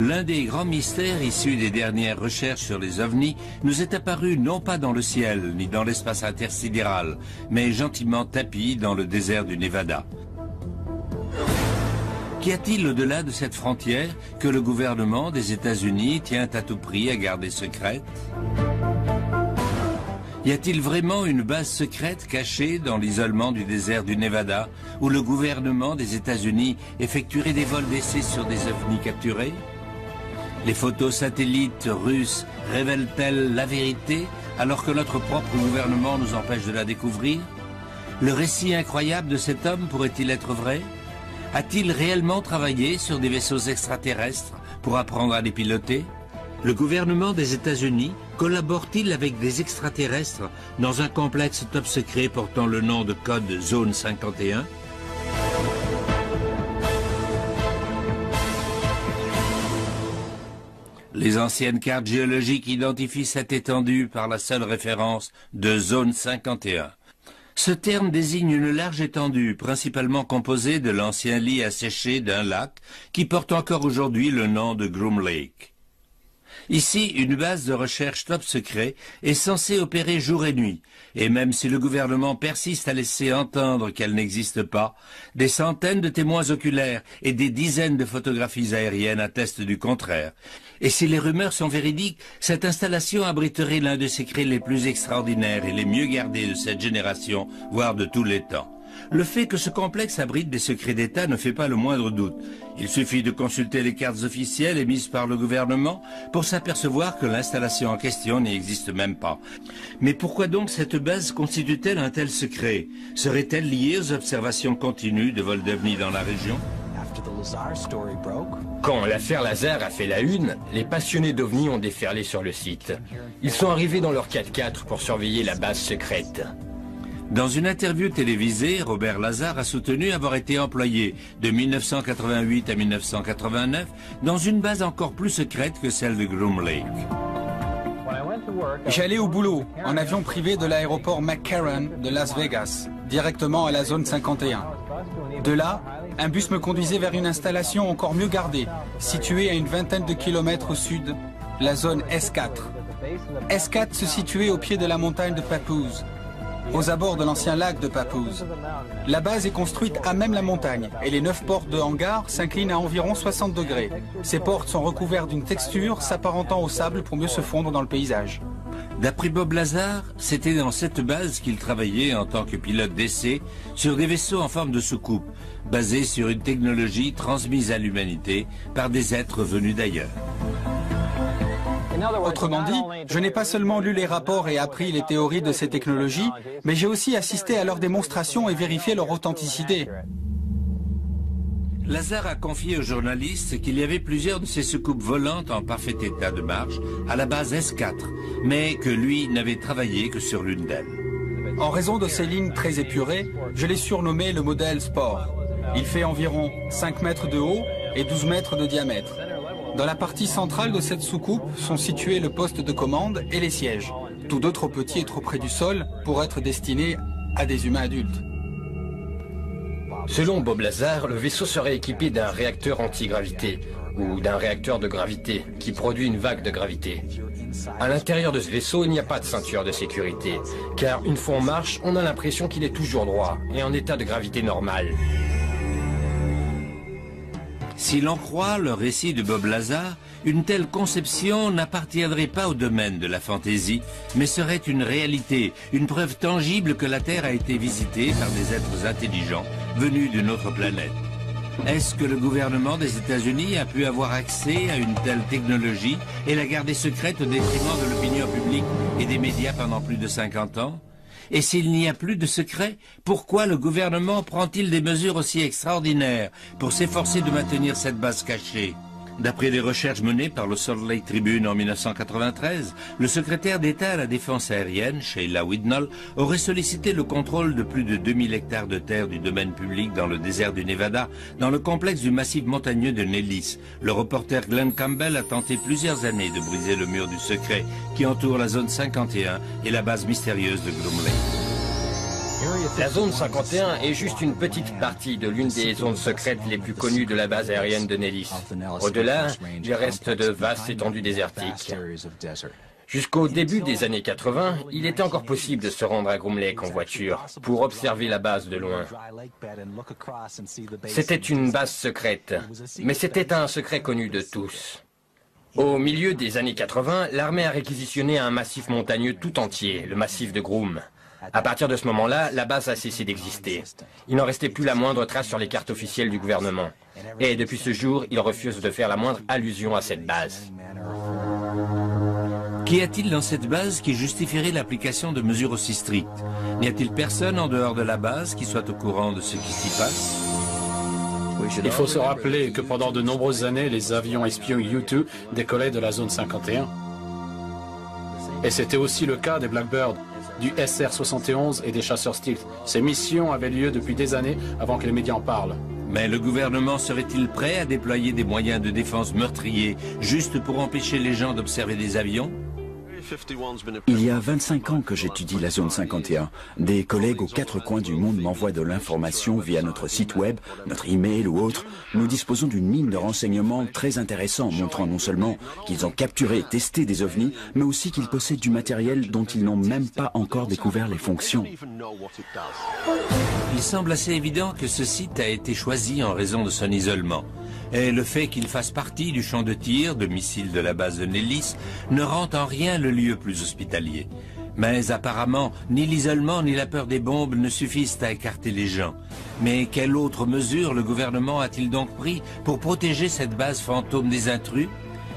L'un des grands mystères issus des dernières recherches sur les ovnis nous est apparu non pas dans le ciel ni dans l'espace intersidéral, mais gentiment tapi dans le désert du Nevada. Qu'y a-t-il au-delà de cette frontière que le gouvernement des États-Unis tient à tout prix à garder secrète? Y a-t-il vraiment une base secrète cachée dans l'isolement du désert du Nevada où le gouvernement des États-Unis effectuerait des vols d'essai sur des ovnis capturés? Les photos satellites russes révèlent-elles la vérité alors que notre propre gouvernement nous empêche de la découvrir? Le récit incroyable de cet homme pourrait-il être vrai? A-t-il réellement travaillé sur des vaisseaux extraterrestres pour apprendre à les piloter? Le gouvernement des États-Unis collabore-t-il avec des extraterrestres dans un complexe top secret portant le nom de code Zone 51? Les anciennes cartes géologiques identifient cette étendue par la seule référence de Zone 51. Ce terme désigne une large étendue, principalement composée de l'ancien lit asséché d'un lac qui porte encore aujourd'hui le nom de Groom Lake. Ici, une base de recherche top secret est censée opérer jour et nuit, et même si le gouvernement persiste à laisser entendre qu'elle n'existe pas, des centaines de témoins oculaires et des dizaines de photographies aériennes attestent du contraire. Et si les rumeurs sont véridiques, cette installation abriterait l'un des secrets les plus extraordinaires et les mieux gardés de cette génération, voire de tous les temps. Le fait que ce complexe abrite des secrets d'État ne fait pas le moindre doute. Il suffit de consulter les cartes officielles émises par le gouvernement pour s'apercevoir que l'installation en question n'y existe même pas. Mais pourquoi donc cette base constitue-t-elle un tel secret? Serait-elle liée aux observations continues de vols d'ovnis dans la région? Quand l'affaire Lazare a fait la une, les passionnés d'ovnis ont déferlé sur le site. Ils sont arrivés dans leur 4x4 pour surveiller la base secrète. Dans une interview télévisée, Robert Lazar a soutenu avoir été employé de 1988 à 1989 dans une base encore plus secrète que celle de Groom Lake. J'allais au boulot en avion privé de l'aéroport McCarran de Las Vegas, directement à la zone 51. De là, un bus me conduisait vers une installation encore mieux gardée, située à une vingtaine de kilomètres au sud, la zone S4. S4 se situait au pied de la montagne de Papoose, aux abords de l'ancien lac de Papoose. La base est construite à même la montagne et les 9 portes de hangar s'inclinent à environ 60 degrés. Ces portes sont recouvertes d'une texture s'apparentant au sable pour mieux se fondre dans le paysage. D'après Bob Lazar, c'était dans cette base qu'il travaillait en tant que pilote d'essai sur des vaisseaux en forme de soucoupe, basés sur une technologie transmise à l'humanité par des êtres venus d'ailleurs. Autrement dit, je n'ai pas seulement lu les rapports et appris les théories de ces technologies, mais j'ai aussi assisté à leur démonstration et vérifié leur authenticité. Lazar a confié aux journalistes qu'il y avait plusieurs de ces soucoupes volantes en parfait état de marche à la base S4, mais que lui n'avait travaillé que sur l'une d'elles. En raison de ces lignes très épurées, je l'ai surnommé le modèle Sport. Il fait environ 5 mètres de haut et 12 mètres de diamètre. Dans la partie centrale de cette soucoupe sont situés le poste de commande et les sièges, tous deux trop petits et trop près du sol pour être destinés à des humains adultes. Selon Bob Lazar, le vaisseau serait équipé d'un réacteur anti-gravité, ou d'un réacteur de gravité, qui produit une vague de gravité. À l'intérieur de ce vaisseau, il n'y a pas de ceinture de sécurité, car une fois en marche, on a l'impression qu'il est toujours droit, et en état de gravité normale. Si l'on croit le récit de Bob Lazar, une telle conception n'appartiendrait pas au domaine de la fantaisie, mais serait une réalité, une preuve tangible que la Terre a été visitée par des êtres intelligents venus d'une autre planète. Est-ce que le gouvernement des États-Unis a pu avoir accès à une telle technologie et la garder secrète au détriment de l'opinion publique et des médias pendant plus de 50 ans ? Et s'il n'y a plus de secret, pourquoi le gouvernement prend-il des mesures aussi extraordinaires pour s'efforcer de maintenir cette base cachée? D'après les recherches menées par le Salt Lake Tribune en 1993, le secrétaire d'État à la défense aérienne, Sheila Widnall, aurait sollicité le contrôle de plus de 2000 hectares de terre du domaine public dans le désert du Nevada, dans le complexe du massif montagneux de Nellis. Le reporter Glenn Campbell a tenté plusieurs années de briser le mur du secret qui entoure la zone 51 et la base mystérieuse de Groom Lake. La zone 51 est juste une petite partie de l'une des zones secrètes les plus connues de la base aérienne de Nellis. Au-delà, il reste de vastes étendues désertiques. Jusqu'au début des années 80, il était encore possible de se rendre à Groom Lake en voiture pour observer la base de loin. C'était une base secrète, mais c'était un secret connu de tous. Au milieu des années 80, l'armée a réquisitionné un massif montagneux tout entier, le massif de Groom. À partir de ce moment-là, la base a cessé d'exister. Il n'en restait plus la moindre trace sur les cartes officielles du gouvernement. Et depuis ce jour, il refuse de faire la moindre allusion à cette base. Qu'y a-t-il dans cette base qui justifierait l'application de mesures aussi strictes? N'y a-t-il personne en dehors de la base qui soit au courant de ce qui s'y passe? Il faut se rappeler que pendant de nombreuses années, les avions espions U-2 décollaient de la zone 51. Et c'était aussi le cas des Blackbird, du SR-71 et des chasseurs Stealth. Ces missions avaient lieu depuis des années avant que les médias en parlent. Mais le gouvernement serait-il prêt à déployer des moyens de défense meurtriers juste pour empêcher les gens d'observer des avions? Il y a 25 ans que j'étudie la zone 51. Des collègues aux quatre coins du monde m'envoient de l'information via notre site web, notre email ou autre. Nous disposons d'une mine de renseignements très intéressants, montrant non seulement qu'ils ont capturé et testé des ovnis, mais aussi qu'ils possèdent du matériel dont ils n'ont même pas encore découvert les fonctions. Il semble assez évident que ce site a été choisi en raison de son isolement. Et le fait qu'il fasse partie du champ de tir de missiles de la base de Nellis ne rend en rien le lieu plus hospitalier. Mais apparemment, ni l'isolement ni la peur des bombes ne suffisent à écarter les gens. Mais quelle autre mesure le gouvernement a-t-il donc pris pour protéger cette base fantôme des intrus?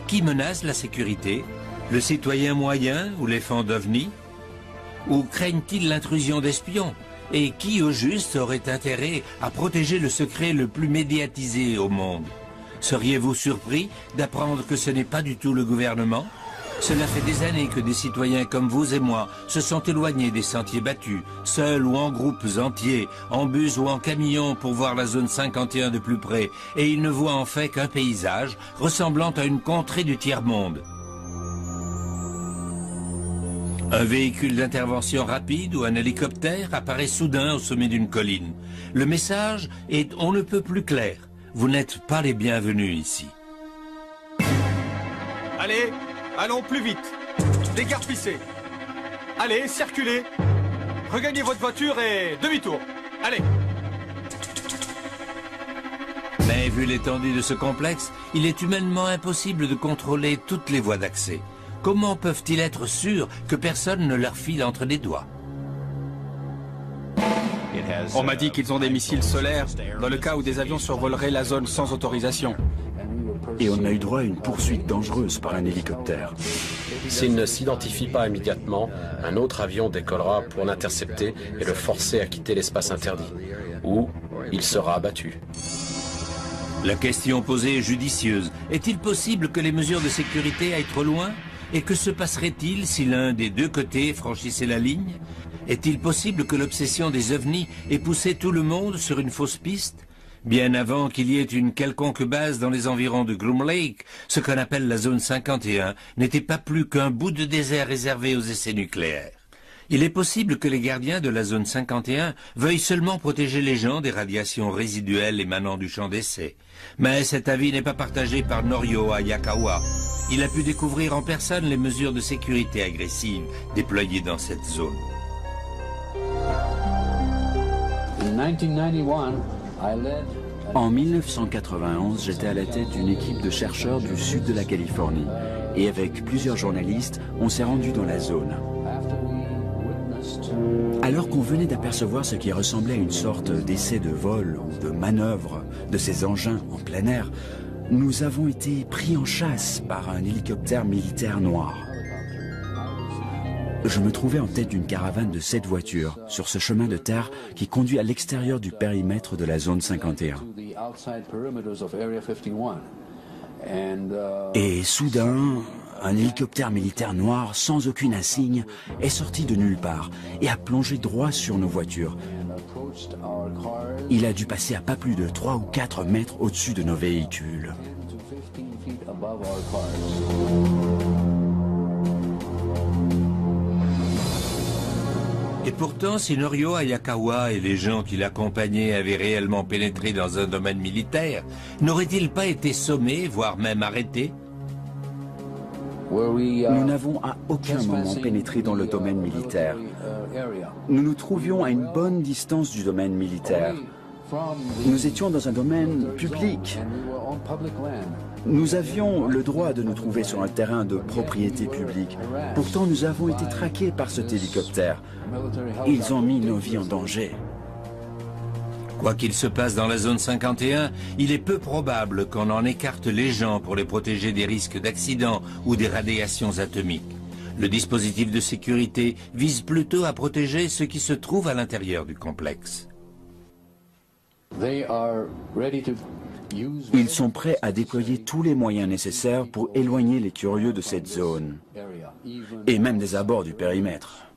Qui menace la sécurité? Le citoyen moyen ou les fans d'OVNI? Ou craignent-ils l'intrusion d'espions? Et qui, au juste, aurait intérêt à protéger le secret le plus médiatisé au monde? Seriez-vous surpris d'apprendre que ce n'est pas du tout le gouvernement? Cela fait des années que des citoyens comme vous et moi se sont éloignés des sentiers battus, seuls ou en groupes entiers, en bus ou en camion pour voir la zone 51 de plus près, et ils ne voient en fait qu'un paysage ressemblant à une contrée du tiers-monde. Un véhicule d'intervention rapide ou un hélicoptère apparaît soudain au sommet d'une colline. Le message est on ne peut plus clair. Vous n'êtes pas les bienvenus ici. Allez, allons plus vite. Dégarpissez. Allez, circulez. Regagnez votre voiture et demi-tour. Allez. Mais vu l'étendue de ce complexe, il est humainement impossible de contrôler toutes les voies d'accès. Comment peuvent-ils être sûrs que personne ne leur file entre les doigts? On m'a dit qu'ils ont des missiles solaires dans le cas où des avions survoleraient la zone sans autorisation. Et on a eu droit à une poursuite dangereuse par un hélicoptère. S'il ne s'identifie pas immédiatement, un autre avion décollera pour l'intercepter et le forcer à quitter l'espace interdit. Ou il sera abattu. La question posée est judicieuse. Est-il possible que les mesures de sécurité aillent trop loin? Et que se passerait-il si l'un des deux côtés franchissait la ligne? Est-il possible que l'obsession des ovnis ait poussé tout le monde sur une fausse piste? Bien avant qu'il y ait une quelconque base dans les environs de Groom Lake, ce qu'on appelle la zone 51 n'était pas plus qu'un bout de désert réservé aux essais nucléaires. Il est possible que les gardiens de la zone 51 veuillent seulement protéger les gens des radiations résiduelles émanant du champ d'essai. Mais cet avis n'est pas partagé par Norio Hayakawa. Il a pu découvrir en personne les mesures de sécurité agressives déployées dans cette zone. En 1991, j'étais à la tête d'une équipe de chercheurs du sud de la Californie. Et avec plusieurs journalistes, on s'est rendu dans la zone. Alors qu'on venait d'apercevoir ce qui ressemblait à une sorte d'essai de vol ou de manœuvre de ces engins en plein air, nous avons été pris en chasse par un hélicoptère militaire noir. Je me trouvais en tête d'une caravane de 7 voitures sur ce chemin de terre qui conduit à l'extérieur du périmètre de la zone 51. Et soudain, un hélicoptère militaire noir sans aucun insigne est sorti de nulle part et a plongé droit sur nos voitures. Il a dû passer à pas plus de 3 ou 4 mètres au-dessus de nos véhicules. Et pourtant, si Norio Hayakawa et les gens qui l'accompagnaient avaient réellement pénétré dans un domaine militaire, n'auraient-ils pas été sommés, voire même arrêtés? Nous n'avons à aucun moment pénétré dans le domaine militaire. Nous nous trouvions à une bonne distance du domaine militaire. Nous étions dans un domaine public. Nous avions le droit de nous trouver sur un terrain de propriété publique. Pourtant, nous avons été traqués par cet hélicoptère. Ils ont mis nos vies en danger. Quoi qu'il se passe dans la zone 51, il est peu probable qu'on en écarte les gens pour les protéger des risques d'accidents ou des radiations atomiques. Le dispositif de sécurité vise plutôt à protéger ceux qui se trouvent à l'intérieur du complexe. Ils sont prêts à déployer tous les moyens nécessaires pour éloigner les curieux de cette zone, et même des abords du périmètre.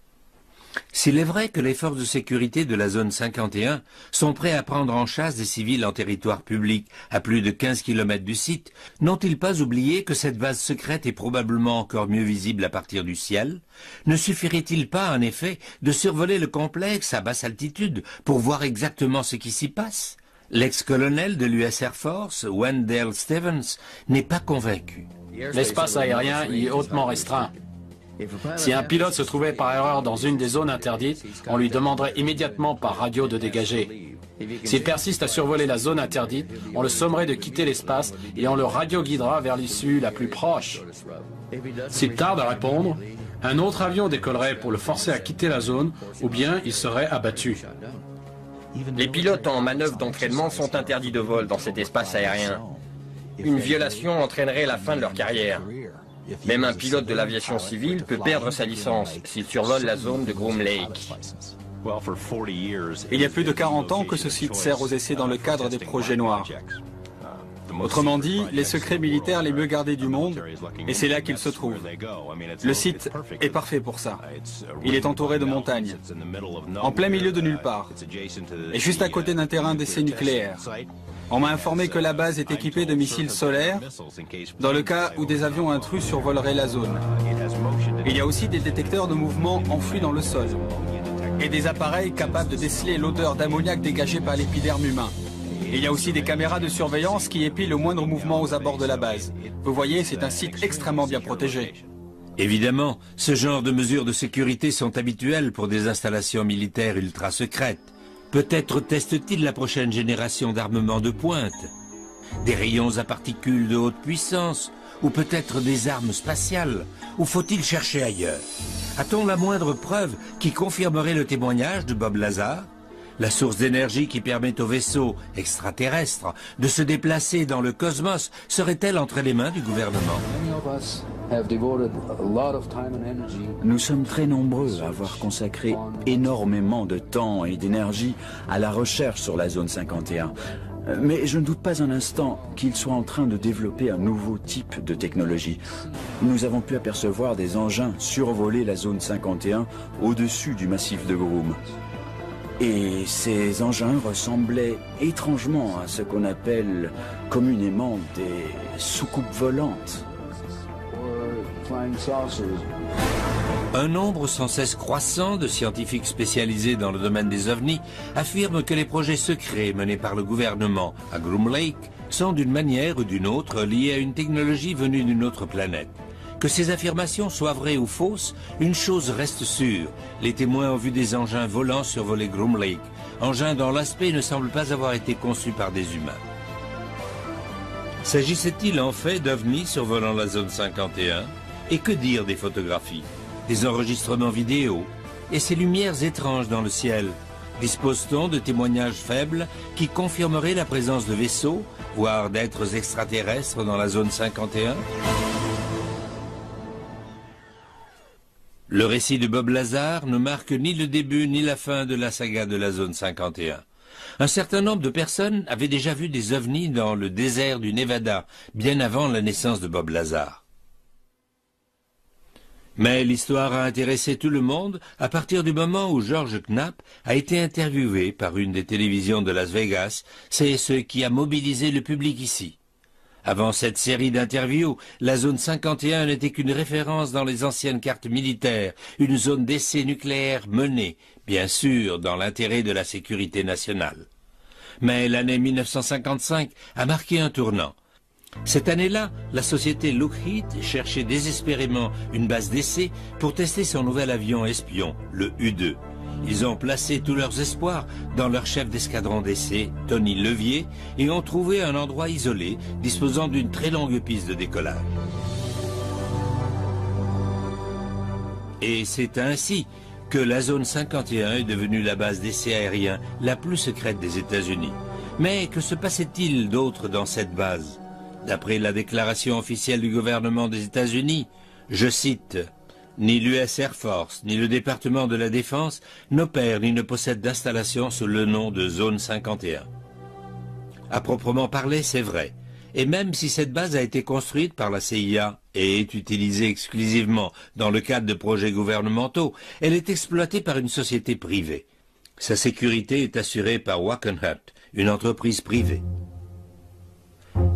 S'il est vrai que les forces de sécurité de la zone 51 sont prêts à prendre en chasse des civils en territoire public à plus de 15 km du site, n'ont-ils pas oublié que cette base secrète est probablement encore mieux visible à partir du ciel? Ne suffirait-il pas, en effet, de survoler le complexe à basse altitude pour voir exactement ce qui s'y passe? L'ex-colonel de l'US Air Force, Wendell Stevens, n'est pas convaincu. L'espace aérien y est hautement restreint. Si un pilote se trouvait par erreur dans une des zones interdites, on lui demanderait immédiatement par radio de dégager. S'il persiste à survoler la zone interdite, on le sommerait de quitter l'espace et on le radioguidera vers l'issue la plus proche. S'il tarde à répondre, un autre avion décollerait pour le forcer à quitter la zone ou bien il serait abattu. Les pilotes en manœuvre d'entraînement sont interdits de vol dans cet espace aérien. Une violation entraînerait la fin de leur carrière. Même un pilote de l'aviation civile peut perdre sa licence s'il survole la zone de Groom Lake. Il y a plus de 40 ans que ce site sert aux essais dans le cadre des projets noirs. Autrement dit, les secrets militaires les mieux gardés du monde, et c'est là qu'ils se trouvent. Le site est parfait pour ça. Il est entouré de montagnes, en plein milieu de nulle part, et juste à côté d'un terrain d'essai nucléaire. On m'a informé que la base est équipée de missiles solaires, dans le cas où des avions intrus survoleraient la zone. Il y a aussi des détecteurs de mouvement enfouis dans le sol, et des appareils capables de déceler l'odeur d'ammoniac dégagée par l'épiderme humain. Il y a aussi des caméras de surveillance qui épient le moindre mouvement aux abords de la base. Vous voyez, c'est un site extrêmement bien protégé. Évidemment, ce genre de mesures de sécurité sont habituelles pour des installations militaires ultra secrètes. Peut-être testent-ils la prochaine génération d'armements de pointe, des rayons à particules de haute puissance, ou peut-être des armes spatiales, ou faut-il chercher ailleurs? A-t-on la moindre preuve qui confirmerait le témoignage de Bob Lazar? La source d'énergie qui permet aux vaisseaux extraterrestres de se déplacer dans le cosmos serait-elle entre les mains du gouvernement? Nous sommes très nombreux à avoir consacré énormément de temps et d'énergie à la recherche sur la zone 51. Mais je ne doute pas un instant qu'ils soient en train de développer un nouveau type de technologie. Nous avons pu apercevoir des engins survoler la zone 51 au-dessus du massif de Groom. Et ces engins ressemblaient étrangement à ce qu'on appelle communément des soucoupes volantes. Un nombre sans cesse croissant de scientifiques spécialisés dans le domaine des ovnis affirment que les projets secrets menés par le gouvernement à Groom Lake sont d'une manière ou d'une autre liés à une technologie venue d'une autre planète. Que ces affirmations soient vraies ou fausses, une chose reste sûre. Les témoins ont vu des engins volants survoler Groom Lake, engins dont l'aspect ne semble pas avoir été conçu par des humains. S'agissait-il en fait d'ovnis survolant la zone 51? Et que dire des photographies, des enregistrements vidéo et ces lumières étranges dans le ciel? Dispose-t-on de témoignages faibles qui confirmeraient la présence de vaisseaux, voire d'êtres extraterrestres dans la zone 51? Le récit de Bob Lazar ne marque ni le début ni la fin de la saga de la zone 51. Un certain nombre de personnes avaient déjà vu des ovnis dans le désert du Nevada, bien avant la naissance de Bob Lazar. Mais l'histoire a intéressé tout le monde à partir du moment où George Knapp a été interviewé par une des télévisions de Las Vegas. C'est ce qui a mobilisé le public ici. Avant cette série d'interviews, la zone 51 n'était qu'une référence dans les anciennes cartes militaires, une zone d'essai nucléaire menée, bien sûr, dans l'intérêt de la sécurité nationale. Mais l'année 1955 a marqué un tournant. Cette année-là, la société Lockheed cherchait désespérément une base d'essai pour tester son nouvel avion espion, le U-2. Ils ont placé tous leurs espoirs dans leur chef d'escadron d'essai, Tony Levier, et ont trouvé un endroit isolé, disposant d'une très longue piste de décollage. Et c'est ainsi que la zone 51 est devenue la base d'essai aérien la plus secrète des États-Unis. Mais que se passait-il d'autre dans cette base? D'après la déclaration officielle du gouvernement des États-Unis, je cite, « Ni l'US Air Force, ni le département de la Défense n'opèrent ni ne possèdent d'installation sous le nom de zone 51. » À proprement parler, c'est vrai. Et même si cette base a été construite par la CIA et est utilisée exclusivement dans le cadre de projets gouvernementaux, elle est exploitée par une société privée. Sa sécurité est assurée par Wackenhut, une entreprise privée.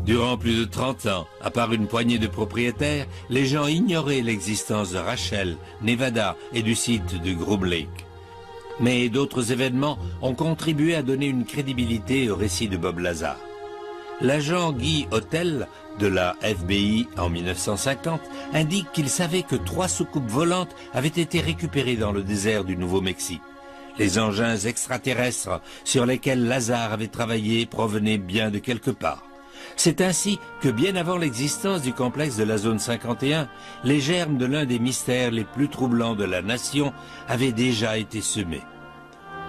Durant plus de 30 ans, à part une poignée de propriétaires, les gens ignoraient l'existence de Rachel, Nevada et du site de Groom Lake. Mais d'autres événements ont contribué à donner une crédibilité au récit de Bob Lazar. L'agent Guy Hotel de la FBI en 1950 indique qu'il savait que 3 soucoupes volantes avaient été récupérées dans le désert du Nouveau-Mexique. Les engins extraterrestres sur lesquels Lazar avait travaillé provenaient bien de quelque part. C'est ainsi que bien avant l'existence du complexe de la zone 51, les germes de l'un des mystères les plus troublants de la nation avaient déjà été semés.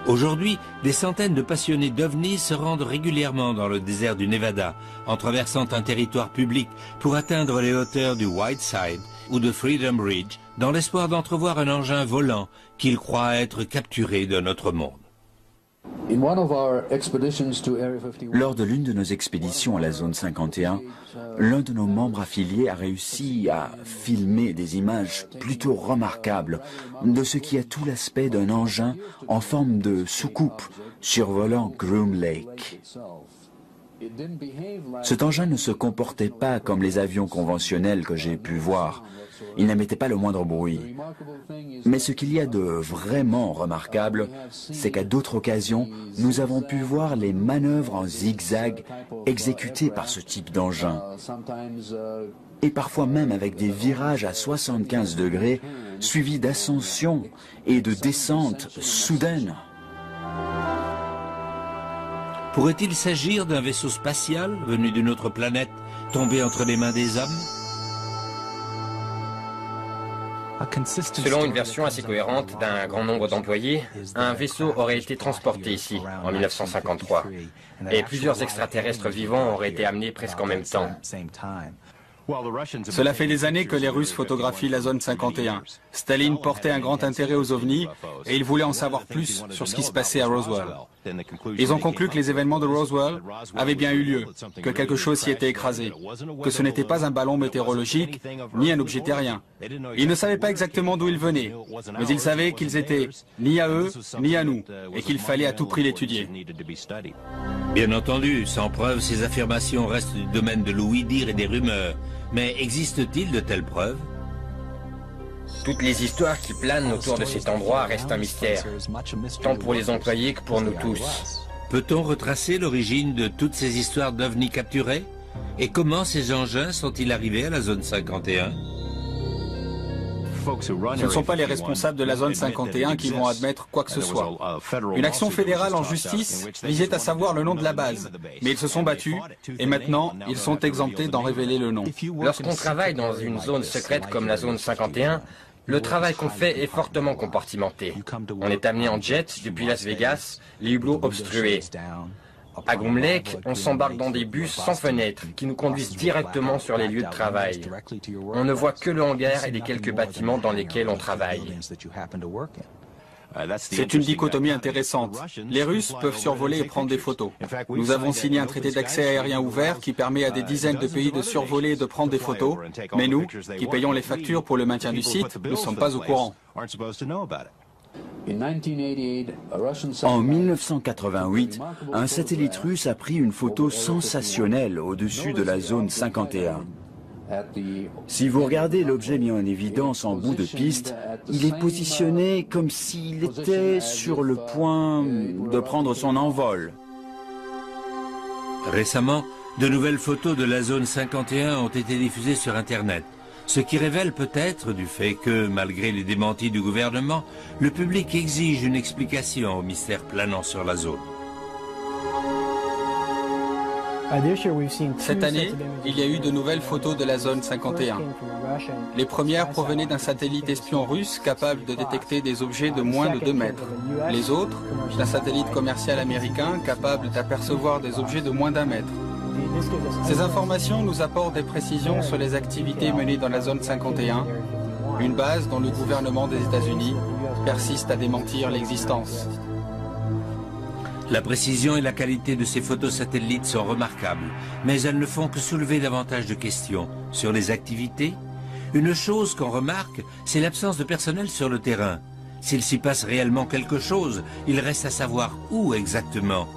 Aujourd'hui, des centaines de passionnés d'OVNI se rendent régulièrement dans le désert du Nevada, en traversant un territoire public pour atteindre les hauteurs du Whiteside ou de Freedom Ridge, dans l'espoir d'entrevoir un engin volant qu'ils croient être capturé d'un autre monde. Lors de l'une de nos expéditions à la zone 51, l'un de nos membres affiliés a réussi à filmer des images plutôt remarquables de ce qui a tout l'aspect d'un engin en forme de soucoupe survolant Groom Lake. Cet engin ne se comportait pas comme les avions conventionnels que j'ai pu voir. Il n'émettait pas le moindre bruit. Mais ce qu'il y a de vraiment remarquable, c'est qu'à d'autres occasions, nous avons pu voir les manœuvres en zigzag exécutées par ce type d'engin. Et parfois même avec des virages à 75 degrés, suivis d'ascensions et de descentes soudaines. Pourrait-il s'agir d'un vaisseau spatial venu d'une autre planète, tombé entre les mains des hommes? Selon une version assez cohérente d'un grand nombre d'employés, un vaisseau aurait été transporté ici en 1953 et plusieurs extraterrestres vivants auraient été amenés presque en même temps. Cela fait des années que les Russes photographient la zone 51. Staline portait un grand intérêt aux ovnis et il voulait en savoir plus sur ce qui se passait à Roswell. Ils ont conclu que les événements de Roswell avaient bien eu lieu, que quelque chose s'y était écrasé, que ce n'était pas un ballon météorologique ni un objet terrien. Ils ne savaient pas exactement d'où ils venaient, mais ils savaient qu'ils étaient ni à eux ni à nous et qu'il fallait à tout prix l'étudier. Bien entendu, sans preuve, ces affirmations restent du domaine de l'ouï-dire et des rumeurs. Mais existe-t-il de telles preuves? Toutes les histoires qui planent autour de cet endroit restent un mystère, tant pour les employés que pour nous tous. Peut-on retracer l'origine de toutes ces histoires d'ovnis capturés? Et comment ces engins sont-ils arrivés à la zone 51? Ce ne sont pas les responsables de la zone 51 qui vont admettre quoi que ce soit. Une action fédérale en justice visait à savoir le nom de la base, mais ils se sont battus et maintenant ils sont exemptés d'en révéler le nom. Lorsqu'on travaille dans une zone secrète comme la zone 51, le travail qu'on fait est fortement compartimenté. On est amené en jet depuis Las Vegas, les hublots obstrués. À Groom Lake, on s'embarque dans des bus sans fenêtres qui nous conduisent directement sur les lieux de travail. On ne voit que le hangar et les quelques bâtiments dans lesquels on travaille. C'est une dichotomie intéressante. Les Russes peuvent survoler et prendre des photos. Nous avons signé un traité d'accès aérien ouvert qui permet à des dizaines de pays de survoler et de prendre des photos, mais nous, qui payons les factures pour le maintien du site, ne sommes pas au courant. En 1988, un satellite russe a pris une photo sensationnelle au-dessus de la zone 51. Si vous regardez l'objet mis en évidence en bout de piste, il est positionné comme s'il était sur le point de prendre son envol. Récemment, de nouvelles photos de la zone 51 ont été diffusées sur Internet, ce qui révèle peut-être du fait que, malgré les démentis du gouvernement, le public exige une explication au mystère planant sur la zone. Cette année, il y a eu de nouvelles photos de la zone 51. Les premières provenaient d'un satellite espion russe capable de détecter des objets de moins de 2 mètres. Les autres, d'un satellite commercial américain capable d'apercevoir des objets de moins d'1 mètre. Ces informations nous apportent des précisions sur les activités menées dans la zone 51, une base dont le gouvernement des États-Unis persiste à démentir l'existence. La précision et la qualité de ces photos satellites sont remarquables, mais elles ne font que soulever davantage de questions sur les activités. Une chose qu'on remarque, c'est l'absence de personnel sur le terrain. S'il s'y passe réellement quelque chose, il reste à savoir où exactement.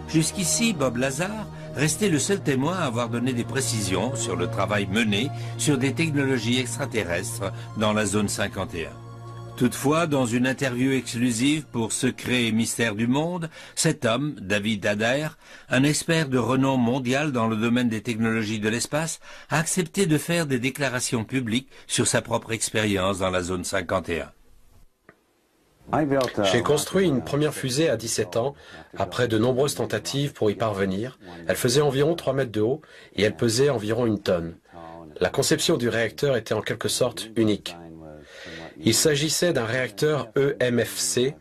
Jusqu'ici, Bob Lazar restait le seul témoin à avoir donné des précisions sur le travail mené sur des technologies extraterrestres dans la zone 51. Toutefois, dans une interview exclusive pour Secrets et Mystères du Monde, cet homme, David Adair, un expert de renom mondial dans le domaine des technologies de l'espace, a accepté de faire des déclarations publiques sur sa propre expérience dans la zone 51. J'ai construit une première fusée à 17 ans, après de nombreuses tentatives pour y parvenir. Elle faisait environ 3 mètres de haut et elle pesait environ 1 tonne. La conception du réacteur était en quelque sorte unique. Il s'agissait d'un réacteur EMFC,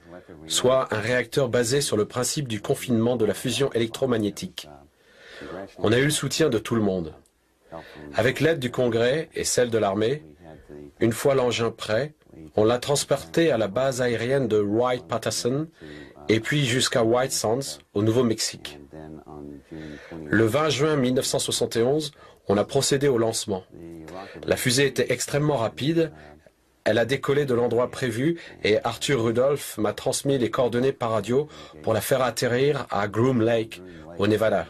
soit un réacteur basé sur le principe du confinement de la fusion électromagnétique. On a eu le soutien de tout le monde. Avec l'aide du Congrès et celle de l'armée, une fois l'engin prêt, on l'a transporté à la base aérienne de Wright-Patterson et puis jusqu'à White Sands, au Nouveau-Mexique. Le 20 juin 1971, on a procédé au lancement. La fusée était extrêmement rapide. Elle a décollé de l'endroit prévu et Arthur Rudolph m'a transmis les coordonnées par radio pour la faire atterrir à Groom Lake, au Nevada.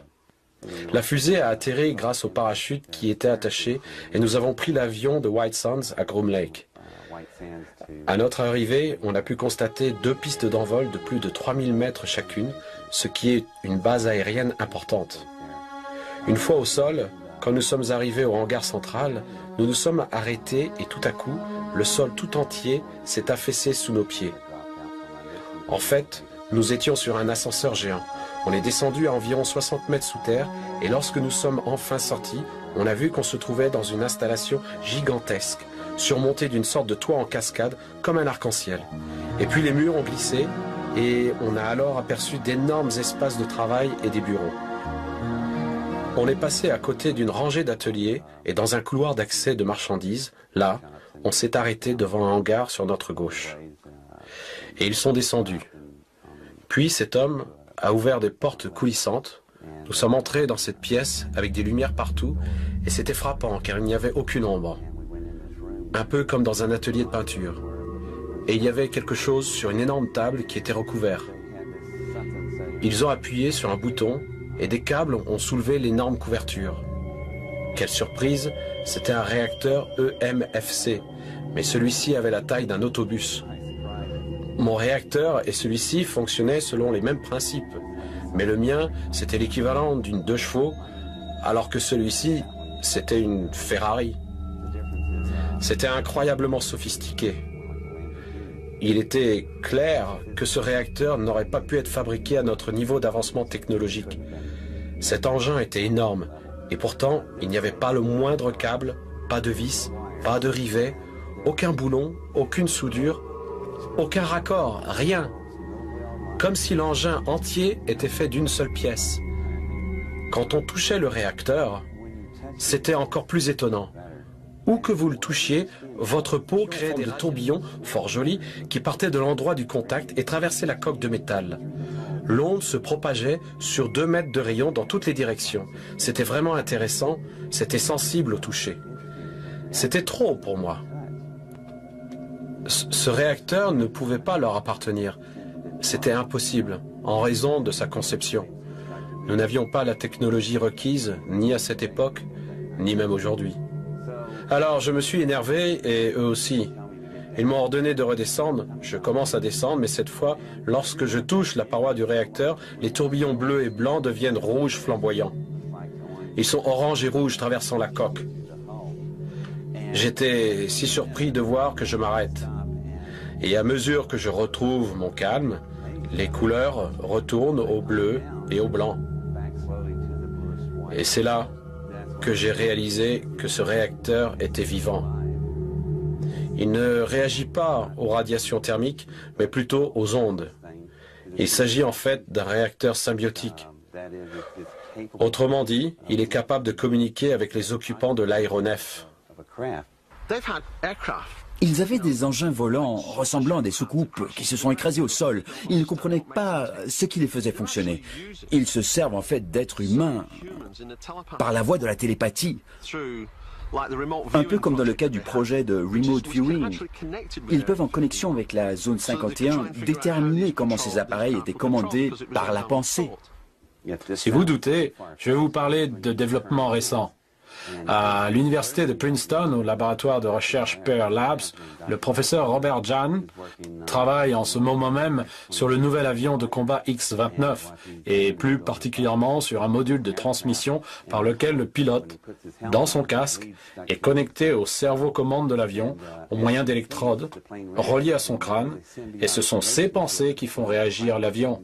La fusée a atterri grâce au parachute qui était attaché et nous avons pris l'avion de White Sands à Groom Lake. À notre arrivée, on a pu constater 2 pistes d'envol de plus de 3000 mètres chacune, ce qui est une base aérienne importante. Une fois au sol, quand nous sommes arrivés au hangar central, nous nous sommes arrêtés et tout à coup, le sol tout entier s'est affaissé sous nos pieds. En fait, nous étions sur un ascenseur géant. On est descendu à environ 60 mètres sous terre et lorsque nous sommes enfin sortis, on a vu qu'on se trouvait dans une installation gigantesque, surmontée d'une sorte de toit en cascade comme un arc-en-ciel. Et puis les murs ont glissé et on a alors aperçu d'énormes espaces de travail et des bureaux. On est passé à côté d'une rangée d'ateliers et dans un couloir d'accès de marchandises, là, on s'est arrêté devant un hangar sur notre gauche. Et ils sont descendus. Puis cet homme a ouvert des portes coulissantes. Nous sommes entrés dans cette pièce avec des lumières partout et c'était frappant car il n'y avait aucune ombre. Un peu comme dans un atelier de peinture. Et il y avait quelque chose sur une énorme table qui était recouvert. Ils ont appuyé sur un bouton et des câbles ont soulevé l'énorme couverture. Quelle surprise, c'était un réacteur EMFC, mais celui-ci avait la taille d'un autobus. Mon réacteur et celui-ci fonctionnaient selon les mêmes principes, mais le mien, c'était l'équivalent d'une 2 chevaux, alors que celui-ci, c'était une Ferrari. C'était incroyablement sophistiqué. Il était clair que ce réacteur n'aurait pas pu être fabriqué à notre niveau d'avancement technologique. Cet engin était énorme, et pourtant, il n'y avait pas le moindre câble, pas de vis, pas de rivet, aucun boulon, aucune soudure, aucun raccord, rien. Comme si l'engin entier était fait d'une seule pièce. Quand on touchait le réacteur, c'était encore plus étonnant. Où que vous le touchiez, votre peau créait des tourbillons fort jolis qui partaient de l'endroit du contact et traversaient la coque de métal. L'onde se propageait sur 2 mètres de rayon dans toutes les directions. C'était vraiment intéressant, c'était sensible au toucher. C'était trop pour moi. Ce réacteur ne pouvait pas leur appartenir. C'était impossible, en raison de sa conception. Nous n'avions pas la technologie requise, ni à cette époque, ni même aujourd'hui. Alors je me suis énervé, et eux aussi. Ils m'ont ordonné de redescendre. Je commence à descendre, mais cette fois, lorsque je touche la paroi du réacteur, les tourbillons bleus et blancs deviennent rouges flamboyants. Ils sont orange et rouge traversant la coque. J'étais si surpris de voir que je m'arrête. Et à mesure que je retrouve mon calme, les couleurs retournent au bleu et au blanc. Et c'est là que j'ai réalisé que ce réacteur était vivant. Il ne réagit pas aux radiations thermiques, mais plutôt aux ondes. Il s'agit en fait d'un réacteur symbiotique. Autrement dit, il est capable de communiquer avec les occupants de l'aéronef. Ils avaient des engins volants ressemblant à des soucoupes qui se sont écrasés au sol. Ils ne comprenaient pas ce qui les faisait fonctionner. Ils se servent en fait d'êtres humains par la voie de la télépathie. Un peu comme dans le cas du projet de Remote Viewing. Ils peuvent, en connexion avec la zone 51, déterminer comment ces appareils étaient commandés par la pensée. Si vous doutez, je vais vous parler de développement récent. À l'université de Princeton, au laboratoire de recherche Pear Labs, le professeur Robert Jahn travaille en ce moment même sur le nouvel avion de combat X-29 et plus particulièrement sur un module de transmission par lequel le pilote, dans son casque, est connecté au cerveau-commande de l'avion au moyen d'électrodes reliées à son crâne, et ce sont ses pensées qui font réagir l'avion.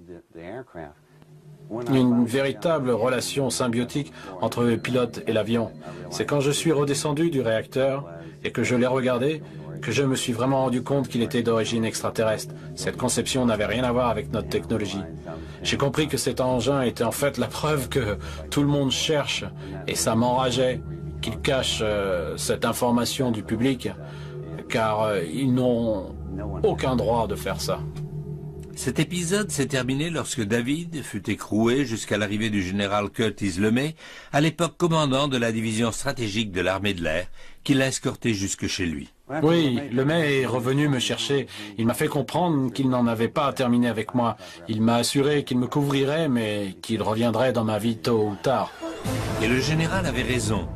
Une véritable relation symbiotique entre le pilote et l'avion. C'est quand je suis redescendu du réacteur et que je l'ai regardé que je me suis vraiment rendu compte qu'il était d'origine extraterrestre. Cette conception n'avait rien à voir avec notre technologie. J'ai compris que cet engin était en fait la preuve que tout le monde cherche, et ça m'enrageait qu'ils cachent cette information du public, car ils n'ont aucun droit de faire ça. Cet épisode s'est terminé lorsque David fut écroué jusqu'à l'arrivée du général Curtis LeMay, à l'époque commandant de la division stratégique de l'armée de l'air, qui l'a escorté jusque chez lui. Oui, LeMay est revenu me chercher. Il m'a fait comprendre qu'il n'en avait pas terminé avec moi. Il m'a assuré qu'il me couvrirait, mais qu'il reviendrait dans ma vie tôt ou tard. Et le général avait raison.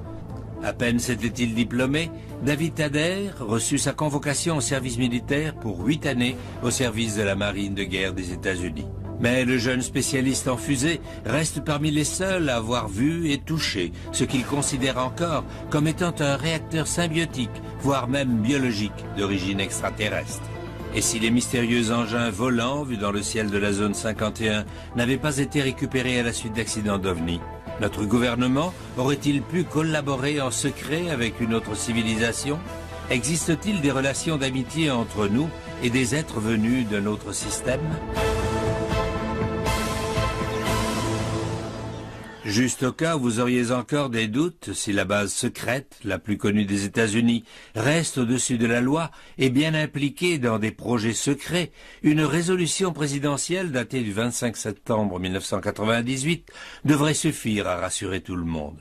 À peine s'était-il diplômé, David Adair reçut sa convocation au service militaire pour 8 années au service de la marine de guerre des États-Unis. Mais le jeune spécialiste en fusée reste parmi les seuls à avoir vu et touché ce qu'il considère encore comme étant un réacteur symbiotique, voire même biologique, d'origine extraterrestre. Et si les mystérieux engins volants vus dans le ciel de la zone 51 n'avaient pas été récupérés à la suite d'accidents d'OVNI, notre gouvernement aurait-il pu collaborer en secret avec une autre civilisation? Existe-t-il des relations d'amitié entre nous et des êtres venus d'un autre système? Juste au cas où vous auriez encore des doutes, si la base secrète, la plus connue des États-Unis, reste au-dessus de la loi et bien impliquée dans des projets secrets, une résolution présidentielle datée du 25 septembre 1998 devrait suffire à rassurer tout le monde.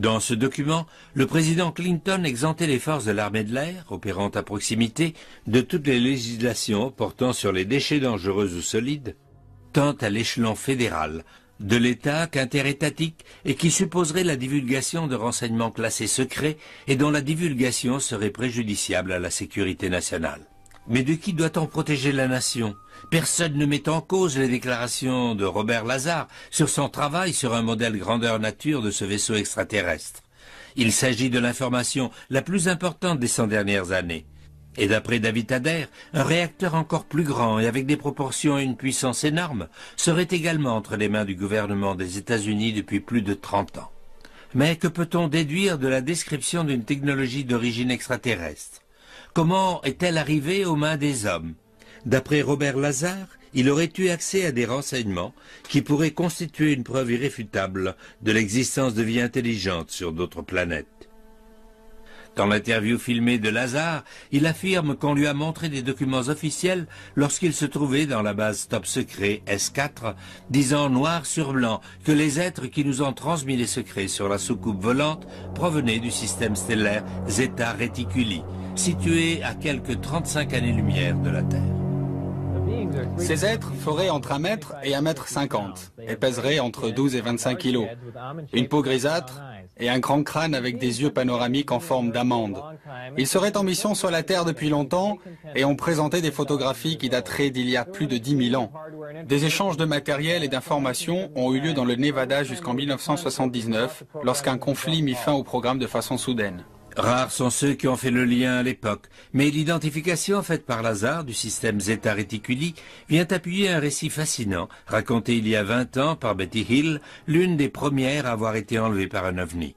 Dans ce document, le président Clinton exemptait les forces de l'armée de l'air, opérant à proximité, de toutes les législations portant sur les déchets dangereux ou solides, tant à l'échelon fédéral, de l'État qu'interétatique, et qui supposerait la divulgation de renseignements classés secrets et dont la divulgation serait préjudiciable à la sécurité nationale. Mais de qui doit-on protéger la nation? Personne ne met en cause les déclarations de Robert Lazar sur son travail sur un modèle grandeur nature de ce vaisseau extraterrestre. Il s'agit de l'information la plus importante des 100 dernières années. Et d'après David Adair, un réacteur encore plus grand et avec des proportions et une puissance énorme serait également entre les mains du gouvernement des États-Unis depuis plus de 30 ans. Mais que peut-on déduire de la description d'une technologie d'origine extraterrestre? Comment est-elle arrivée aux mains des hommes? D'après Robert Lazar, il aurait eu accès à des renseignements qui pourraient constituer une preuve irréfutable de l'existence de vie intelligente sur d'autres planètes. Dans l'interview filmée de Lazar, il affirme qu'on lui a montré des documents officiels lorsqu'il se trouvait dans la base top secret S4, disant noir sur blanc que les êtres qui nous ont transmis les secrets sur la soucoupe volante provenaient du système stellaire Zeta Reticuli, situé à quelques 35 années-lumière de la Terre. Ces êtres feraient entre 1 mètre et 1,50 m et pèseraient entre 12 et 25 kilos. Une peau grisâtre et un grand crâne avec des yeux panoramiques en forme d'amande. Ils seraient en mission sur la Terre depuis longtemps et ont présenté des photographies qui dateraient d'il y a plus de 10 000 ans. Des échanges de matériel et d'informations ont eu lieu dans le Nevada jusqu'en 1979, lorsqu'un conflit mit fin au programme de façon soudaine. Rares sont ceux qui ont fait le lien à l'époque, mais l'identification faite par Lazar du système Zeta Reticuli vient appuyer un récit fascinant, raconté il y a 20 ans par Betty Hill, l'une des premières à avoir été enlevée par un ovni.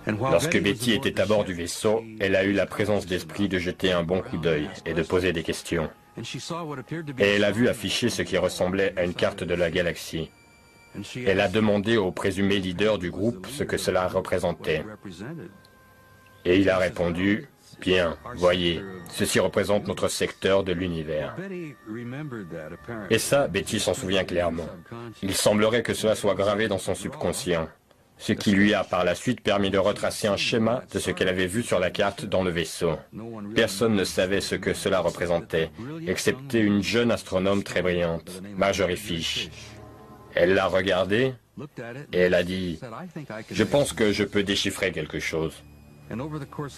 Lorsque Betty était à bord du vaisseau, elle a eu la présence d'esprit de jeter un bon coup d'œil et de poser des questions. Et elle a vu afficher ce qui ressemblait à une carte de la galaxie. Elle a demandé au présumé leader du groupe ce que cela représentait. Et il a répondu, « Bien, voyez, ceci représente notre secteur de l'univers. » Et ça, Betty s'en souvient clairement. Il semblerait que cela soit gravé dans son subconscient, ce qui lui a par la suite permis de retracer un schéma de ce qu'elle avait vu sur la carte dans le vaisseau. Personne ne savait ce que cela représentait, excepté une jeune astronome très brillante, Marjorie Fish. Elle l'a regardé et elle a dit « Je pense que je peux déchiffrer quelque chose. »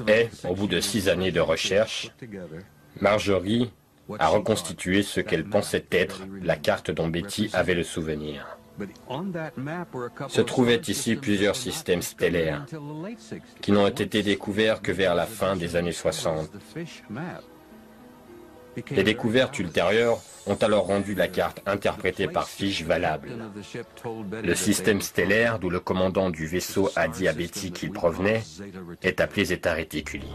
Et, au bout de 6 années de recherche, Marjorie a reconstitué ce qu'elle pensait être la carte dont Betty avait le souvenir. Se trouvaient ici plusieurs systèmes stellaires qui n'ont été découverts que vers la fin des années 60. Les découvertes ultérieures ont alors rendu la carte interprétée par Fish valable. Le système stellaire, d'où le commandant du vaisseau a dit à Betty qu'il provenait, est appelé Zeta Reticuli.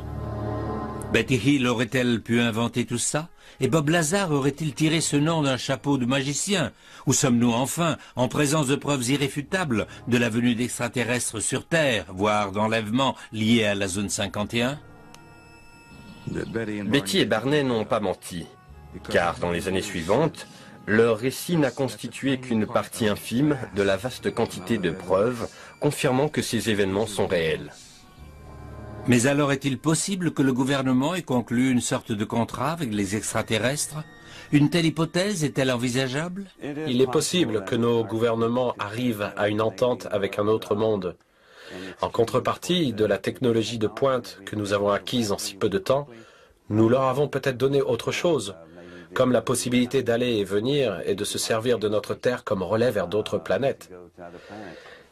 Betty Hill aurait-elle pu inventer tout ça? Et Bob Lazar aurait-il tiré ce nom d'un chapeau de magicien? Ou sommes-nous enfin en présence de preuves irréfutables de la venue d'extraterrestres sur Terre, voire d'enlèvements liés à la zone 51? Betty et Barney n'ont pas menti, car dans les années suivantes, leur récit n'a constitué qu'une partie infime de la vaste quantité de preuves confirmant que ces événements sont réels. Mais alors est-il possible que le gouvernement ait conclu une sorte de contrat avec les extraterrestres? Une telle hypothèse est-elle envisageable? Il est possible que nos gouvernements arrivent à une entente avec un autre monde. En contrepartie de la technologie de pointe que nous avons acquise en si peu de temps, nous leur avons peut-être donné autre chose, comme la possibilité d'aller et venir et de se servir de notre Terre comme relais vers d'autres planètes.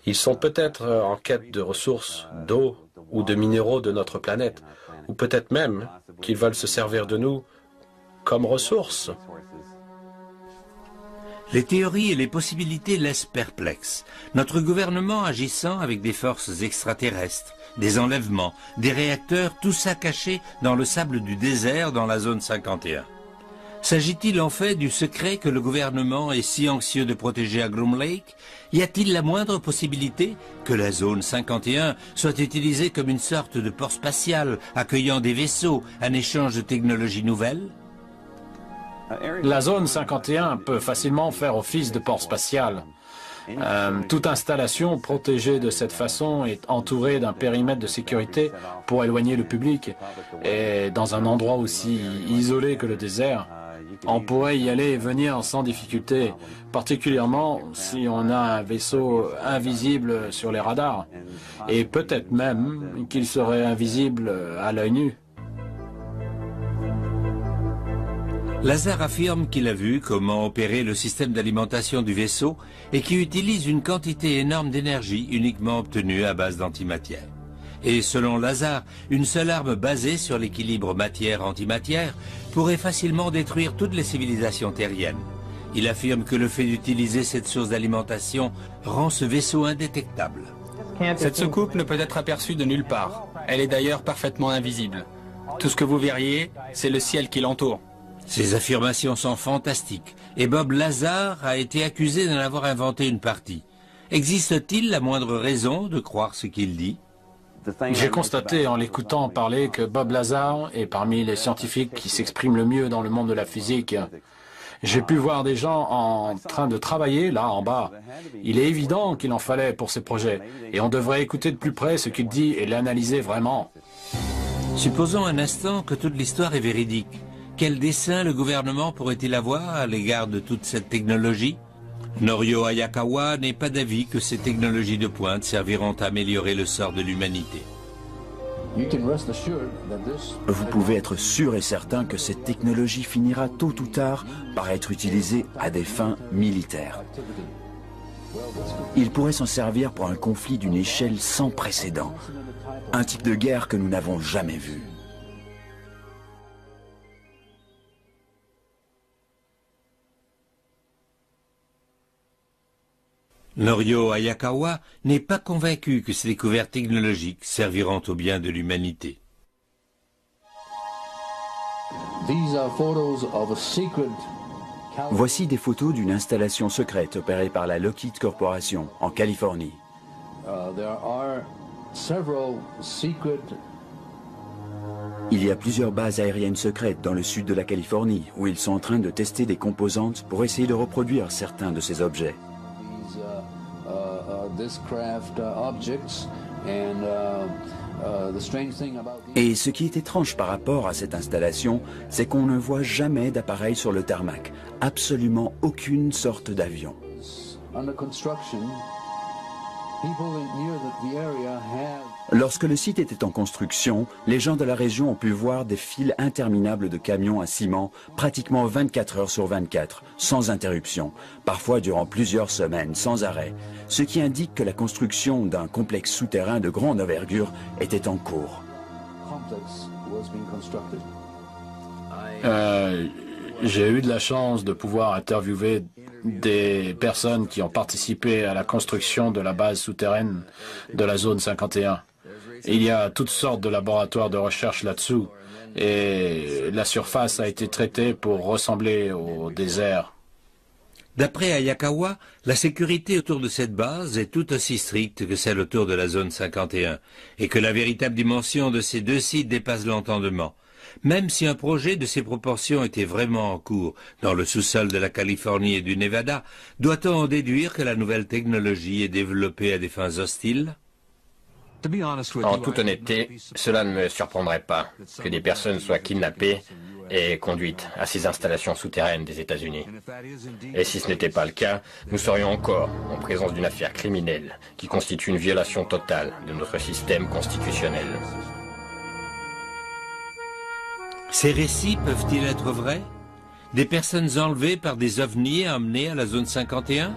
Ils sont peut-être en quête de ressources, d'eau ou de minéraux de notre planète, ou peut-être même qu'ils veulent se servir de nous comme ressources. Les théories et les possibilités laissent perplexes. Notre gouvernement agissant avec des forces extraterrestres, des enlèvements, des réacteurs, tout ça caché dans le sable du désert dans la zone 51. S'agit-il en fait du secret que le gouvernement est si anxieux de protéger à Groom Lake? Y a-t-il la moindre possibilité que la zone 51 soit utilisée comme une sorte de port spatial accueillant des vaisseaux, un échange de technologies nouvelles? La zone 51 peut facilement faire office de port spatial. Toute installation protégée de cette façon est entourée d'un périmètre de sécurité pour éloigner le public. Et dans un endroit aussi isolé que le désert, on pourrait y aller et venir sans difficulté, particulièrement si on a un vaisseau invisible sur les radars. Et peut-être même qu'il serait invisible à l'œil nu. Lazar affirme qu'il a vu comment opérer le système d'alimentation du vaisseau et qui utilise une quantité énorme d'énergie uniquement obtenue à base d'antimatière. Et selon Lazar, une seule arme basée sur l'équilibre matière-antimatière pourrait facilement détruire toutes les civilisations terriennes. Il affirme que le fait d'utiliser cette source d'alimentation rend ce vaisseau indétectable. Cette soucoupe ne peut être aperçue de nulle part. Elle est d'ailleurs parfaitement invisible. Tout ce que vous verriez, c'est le ciel qui l'entoure. Ces affirmations sont fantastiques et Bob Lazar a été accusé d'en avoir inventé une partie. Existe-t-il la moindre raison de croire ce qu'il dit? J'ai constaté en l'écoutant parler que Bob Lazar est parmi les scientifiques qui s'expriment le mieux dans le monde de la physique. J'ai pu voir des gens en train de travailler là en bas. Il est évident qu'il en fallait pour ces projets et on devrait écouter de plus près ce qu'il dit et l'analyser vraiment. Supposons un instant que toute l'histoire est véridique. Quel dessein le gouvernement pourrait-il avoir à l'égard de toute cette technologie? Norio Hayakawa n'est pas d'avis que ces technologies de pointe serviront à améliorer le sort de l'humanité. Vous pouvez être sûr et certain que cette technologie finira tôt ou tard par être utilisée à des fins militaires. Il pourrait s'en servir pour un conflit d'une échelle sans précédent. Un type de guerre que nous n'avons jamais vu. Norio Hayakawa n'est pas convaincu que ces découvertes technologiques serviront au bien de l'humanité. Voici des photos d'une installation secrète opérée par la Lockheed Corporation en Californie. Il y a plusieurs bases aériennes secrètes dans le sud de la Californie où ils sont en train de tester des composantes pour essayer de reproduire certains de ces objets. Et ce qui est étrange par rapport à cette installation, c'est qu'on ne voit jamais d'appareil sur le tarmac, absolument aucune sorte d'avion. Lorsque le site était en construction, les gens de la région ont pu voir des files interminables de camions à ciment, pratiquement 24 heures sur 24, sans interruption, parfois durant plusieurs semaines, sans arrêt, ce qui indique que la construction d'un complexe souterrain de grande envergure était en cours. J'ai eu de la chance de pouvoir interviewer des personnes qui ont participé à la construction de la base souterraine de la zone 51. Il y a toutes sortes de laboratoires de recherche là-dessous et la surface a été traitée pour ressembler au désert. D'après Hayakawa, la sécurité autour de cette base est tout aussi stricte que celle autour de la zone 51 et que la véritable dimension de ces deux sites dépasse l'entendement. Même si un projet de ces proportions était vraiment en cours dans le sous-sol de la Californie et du Nevada, doit-on en déduire que la nouvelle technologie est développée à des fins hostiles? En toute honnêteté, cela ne me surprendrait pas que des personnes soient kidnappées et conduites à ces installations souterraines des États-Unis. Et si ce n'était pas le cas, nous serions encore en présence d'une affaire criminelle qui constitue une violation totale de notre système constitutionnel. Ces récits peuvent-ils être vrais? Des personnes enlevées par des ovnis et emmenées à la zone 51?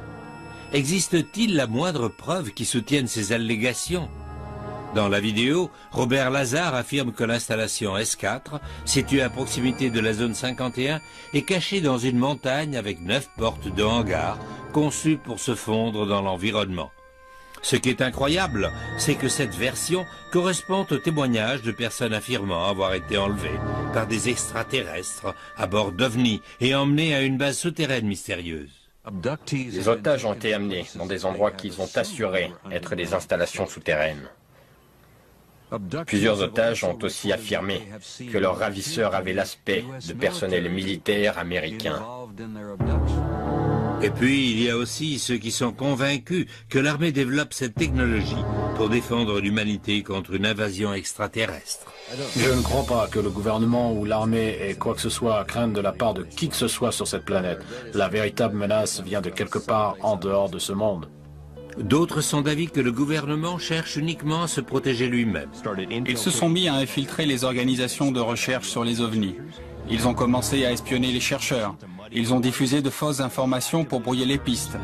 Existe-t-il la moindre preuve qui soutienne ces allégations? Dans la vidéo, Robert Lazar affirme que l'installation S4, située à proximité de la zone 51, est cachée dans une montagne avec 9 portes de hangar, conçues pour se fondre dans l'environnement. Ce qui est incroyable, c'est que cette version correspond au témoignage de personnes affirmant avoir été enlevées par des extraterrestres à bord d'ovnis et emmenées à une base souterraine mystérieuse. Les otages ont été amenés dans des endroits qu'ils ont assuré être des installations souterraines. Plusieurs otages ont aussi affirmé que leurs ravisseurs avaient l'aspect de personnel militaire américain. Et puis, il y a aussi ceux qui sont convaincus que l'armée développe cette technologie pour défendre l'humanité contre une invasion extraterrestre. Je ne crois pas que le gouvernement ou l'armée ait quoi que ce soit à craindre de la part de qui que ce soit sur cette planète. La véritable menace vient de quelque part en dehors de ce monde. D'autres sont d'avis que le gouvernement cherche uniquement à se protéger lui-même. Ils se sont mis à infiltrer les organisations de recherche sur les ovnis. Ils ont commencé à espionner les chercheurs. Ils ont diffusé de fausses informations pour brouiller les pistes.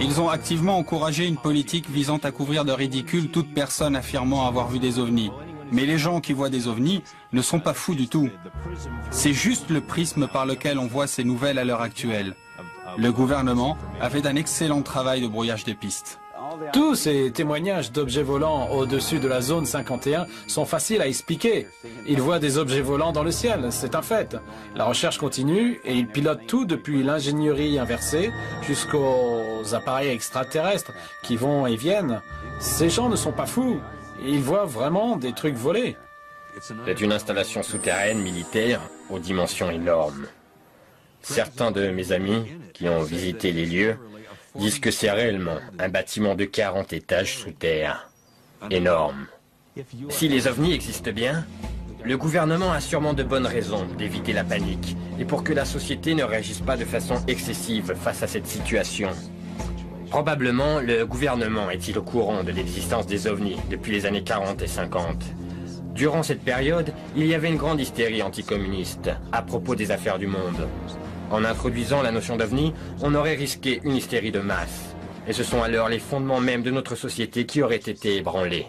Ils ont activement encouragé une politique visant à couvrir de ridicule toute personne affirmant avoir vu des ovnis. Mais les gens qui voient des ovnis ne sont pas fous du tout. C'est juste le prisme par lequel on voit ces nouvelles à l'heure actuelle. Le gouvernement a fait un excellent travail de brouillage des pistes. Tous ces témoignages d'objets volants au-dessus de la zone 51 sont faciles à expliquer. Ils voient des objets volants dans le ciel, c'est un fait. La recherche continue et ils pilotent tout depuis l'ingénierie inversée jusqu'aux appareils extraterrestres qui vont et viennent. Ces gens ne sont pas fous. Ils voient vraiment des trucs volés. C'est une installation souterraine militaire aux dimensions énormes. Certains de mes amis qui ont visité les lieux disent que c'est réellement un bâtiment de 40 étages sous terre. Énorme. Si les ovnis existent bien, Le gouvernement a sûrement de bonnes raisons d'éviter la panique et pour que la société ne réagisse pas de façon excessive face à cette situation. Probablement, le gouvernement est-il au courant de l'existence des ovnis depuis les années 40 et 50. Durant cette période, il y avait une grande hystérie anticommuniste à propos des affaires du monde. En introduisant la notion d'ovni, on aurait risqué une hystérie de masse. Et ce sont alors les fondements même de notre société qui auraient été ébranlés.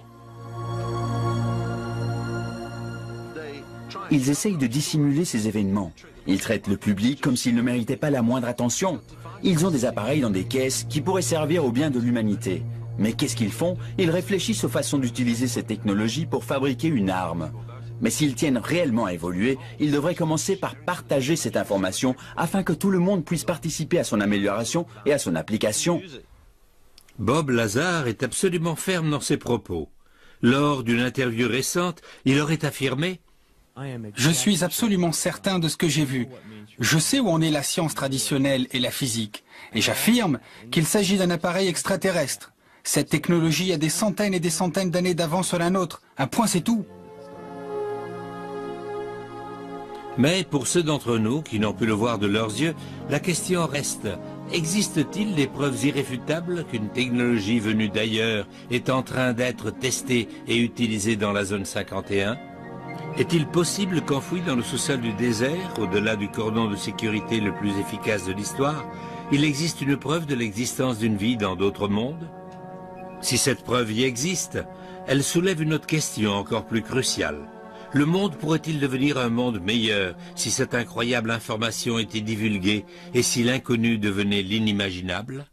Ils essayent de dissimuler ces événements. Ils traitent le public comme s'il ne méritait pas la moindre attention. Ils ont des appareils dans des caisses qui pourraient servir au bien de l'humanité. Mais qu'est-ce qu'ils font? Ils réfléchissent aux façons d'utiliser ces technologies pour fabriquer une arme. Mais s'ils tiennent réellement à évoluer, ils devraient commencer par partager cette information afin que tout le monde puisse participer à son amélioration et à son application. Bob Lazar est absolument ferme dans ses propos. Lors d'une interview récente, il aurait affirmé: Je suis absolument certain de ce que j'ai vu. Je sais où en est la science traditionnelle et la physique. Et j'affirme qu'il s'agit d'un appareil extraterrestre. Cette technologie a des centaines et des centaines d'années d'avance sur la nôtre. Un point, c'est tout. Mais pour ceux d'entre nous qui n'ont pu le voir de leurs yeux, la question reste: existe-t-il des preuves irréfutables qu'une technologie venue d'ailleurs est en train d'être testée et utilisée dans la zone 51? Est-il possible qu'enfoui dans le sous-sol du désert, au-delà du cordon de sécurité le plus efficace de l'histoire, il existe une preuve de l'existence d'une vie dans d'autres mondes? Si cette preuve y existe, elle soulève une autre question encore plus cruciale. Le monde pourrait-il devenir un monde meilleur si cette incroyable information était divulguée et si l'inconnu devenait l'inimaginable?